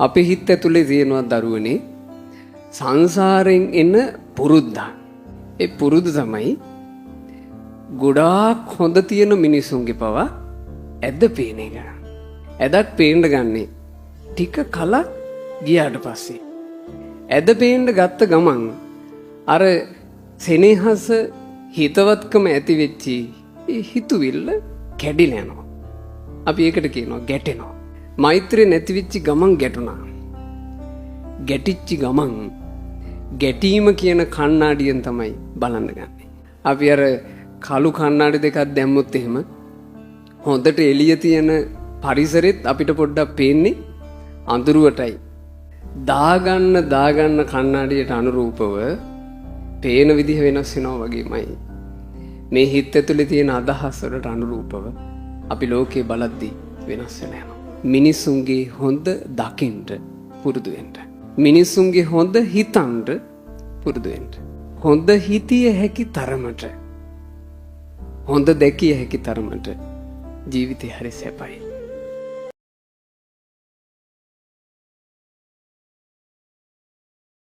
අපේ හිත ඇතුලේ තියෙනවා දරුවනේ සංසාරයෙන් එන පුරුද්ද. ඒ පුරුදු තමයි ගොඩාක් හොඳ තියෙන මිනිසුන්ගේ පවා ඇද්ද පේන එක. ඇදක් පේන්න ගන්නේ ටික කලක් ගියාට පස්සේ. ඇද පේන්න ගත්ත ගමන් අර සෙනෙහස හිතවත්කම ඇති වෙච්චි ඒ හිතුවිල්ල කැඩිලා යනවා. අපි ඒකට කියනවා ගැටෙනවා. මෛත්‍රිය නැති වෙච්ච ගමන් ගැටුණා. ගැටිච්ච ගමන් ගැටීම කියන කණ්ණාඩියෙන් තමයි බලන්න ගන්නේ. අපි අර කළු කණ්ණාඩි දෙකක් දැම්මොත් එහෙම හොඳට එළිය තියෙන පරිසරෙත් අපිට පොඩ්ඩක් පේන්නේ අඳුරුවටයි. දාගන්න කණ්ණාඩියට අනුරූපව පේන විදිහ වෙනස් වෙනවා වගේමයි. මේ හිත ඇතුලේ තියෙන අදහස් වලට අනුරූපව අපි ලෝකේ බලද්දී වෙනස් වෙලා යනවා. මිනිසුන්ගේ හොඳ දකින්න පුරුදු වෙන්න. මිනිසුන්ගේ හොඳ හිතන්න පුරුදු වෙන්න. හොඳ හිතිය හැකි තරමට හොඳ දැකිය හැකි තරමට ජීවිතය හරි සැපයි.